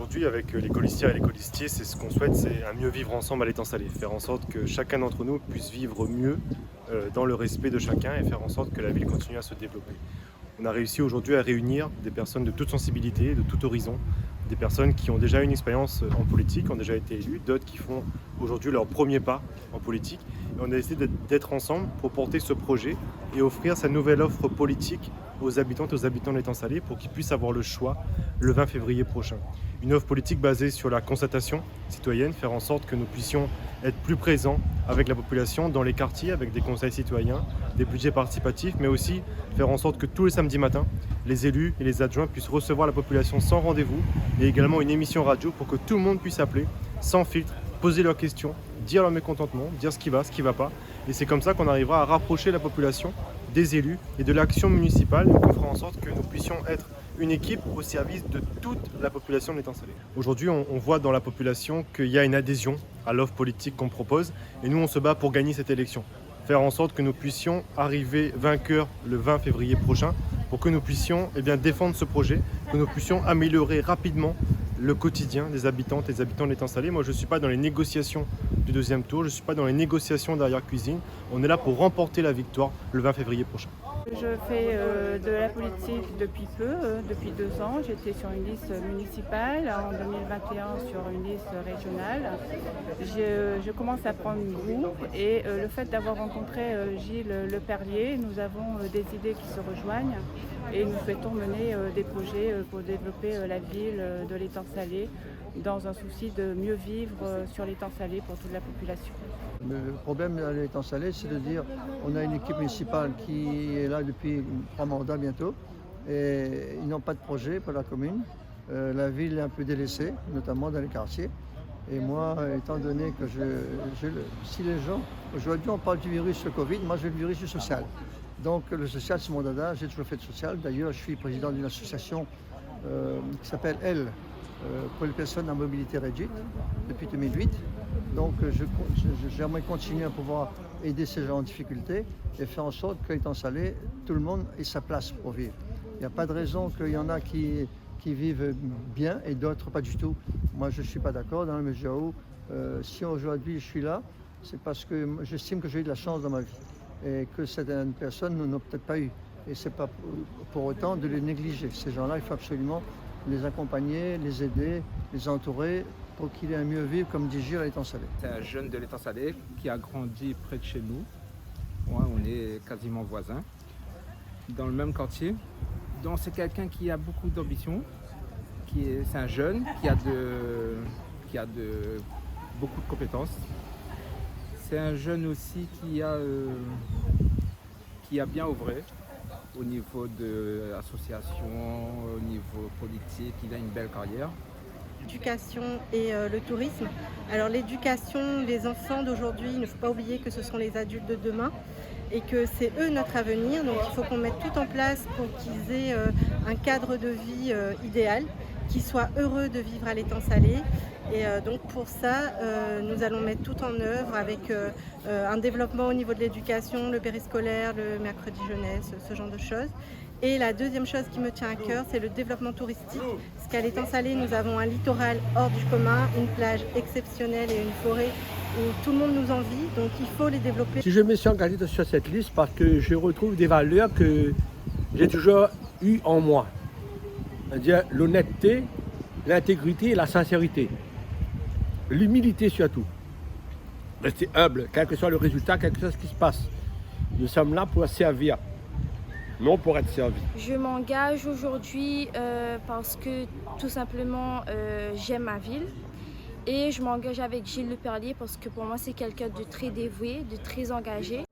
Aujourd'hui, avec les colistières et les colistiers, c'est ce qu'on souhaite, c'est un mieux vivre ensemble à l'Étang Salé. Faire en sorte que chacun d'entre nous puisse vivre mieux dans le respect de chacun et faire en sorte que la ville continue à se développer. On a réussi aujourd'hui à réunir des personnes de toute sensibilité, de tout horizon, des personnes qui ont déjà une expérience en politique, ont déjà été élues, d'autres qui font aujourd'hui leur premier pas en politique. Et on a décidé d'être ensemble pour porter ce projet et offrir sa nouvelle offre politique aux habitantes et aux habitants de l'Étang Salé pour qu'ils puissent avoir le choix le 20 février prochain. Une offre politique basée sur la constatation citoyenne, faire en sorte que nous puissions être plus présents avec la population dans les quartiers, avec des conseils citoyens, des budgets participatifs, mais aussi faire en sorte que tous les samedis matins, les élus et les adjoints puissent recevoir la population sans rendez-vous et également une émission radio pour que tout le monde puisse appeler sans filtre, poser leurs questions, dire leur mécontentement, dire ce qui va pas. Et c'est comme ça qu'on arrivera à rapprocher la population des élus et de l'action municipale et qu'on fera en sorte que nous puissions être une équipe au service de toute la population de l'Étang Salé. Aujourd'hui, on voit dans la population qu'il y a une adhésion à l'offre politique qu'on propose et nous, on se bat pour gagner cette élection. Faire en sorte que nous puissions arriver vainqueurs le 20 février prochain pour que nous puissions défendre ce projet, que nous puissions améliorer rapidement le quotidien des habitantes et des habitants de l'Étang Salé. Moi, je ne suis pas dans les négociations du deuxième tour, je ne suis pas dans les négociations d'arrière-cuisine. On est là pour remporter la victoire le 20 février prochain. Je fais de la politique depuis peu, depuis 2 ans. J'étais sur une liste municipale, en 2021 sur une liste régionale. Je commence à prendre goût et le fait d'avoir rencontré Gilles Leperlier, nous avons des idées qui se rejoignent et nous souhaitons mener des projets pour développer la ville de l'Étang Salé dans un souci de mieux vivre sur l'Étang Salé pour toute la population. Le problème à l'Étang Salé, c'est de dire on a une équipe municipale qui est là depuis 3 mandats bientôt et ils n'ont pas de projet pour la commune. La ville est un peu délaissée, notamment dans les quartiers. Et moi, étant donné que si les gens, aujourd'hui on parle du virus le Covid, moi j'ai le virus du social. Donc le social c'est mon dada, j'ai toujours fait de social. D'ailleurs je suis président d'une association qui s'appelle Elle, pour les personnes à mobilité réduite depuis 2008. Donc j'aimerais continuer à pouvoir aider ces gens en difficulté et faire en sorte qu'à l'Étang Salé, tout le monde ait sa place pour vivre. Il n'y a pas de raison qu'il y en a qui vivent bien et d'autres pas du tout. Moi je ne suis pas d'accord dans la mesure où si aujourd'hui je suis là, c'est parce que j'estime que j'ai eu de la chance dans ma vie et que certaines personnes n'ont peut-être pas eu. Et ce n'est pas pour autant de les négliger. Ces gens-là, il faut absolument les accompagner, les aider, les entourer pour qu'il ait un mieux vivre, comme dit Gilles à l'Étang Salé. C'est un jeune de l'Étang Salé qui a grandi près de chez nous. Ouais, on est quasiment voisins, dans le même quartier. Donc c'est quelqu'un qui a beaucoup d'ambition, c'est un jeune qui a beaucoup de compétences. C'est un jeune aussi qui a bien œuvré au niveau de l'association, au niveau politique, il a une belle carrière. L'éducation et le tourisme. Alors l'éducation, les enfants d'aujourd'hui, il ne faut pas oublier que ce sont les adultes de demain et que c'est eux notre avenir. Donc il faut qu'on mette tout en place pour qu'ils aient un cadre de vie idéal, qu'ils soient heureux de vivre à l'Étang Salé. Et donc pour ça, nous allons mettre tout en œuvre avec un développement au niveau de l'éducation, le périscolaire, le mercredi jeunesse, ce genre de choses. Et la deuxième chose qui me tient à cœur, c'est le développement touristique. Parce qu'à l'Étang Salé, nous avons un littoral hors du commun, une plage exceptionnelle et une forêt où tout le monde nous envie, donc il faut les développer. Si je me suis engagé sur cette liste parce que je retrouve des valeurs que j'ai toujours eues en moi. C'est-à-dire l'honnêteté, l'intégrité et la sincérité. L'humilité surtout. Rester humble, quel que soit le résultat, quel que soit ce qui se passe. Nous sommes là pour servir, non pour être servi. Je m'engage aujourd'hui parce que tout simplement j'aime ma ville et je m'engage avec Gilles Leperlier parce que pour moi c'est quelqu'un de très dévoué, de très engagé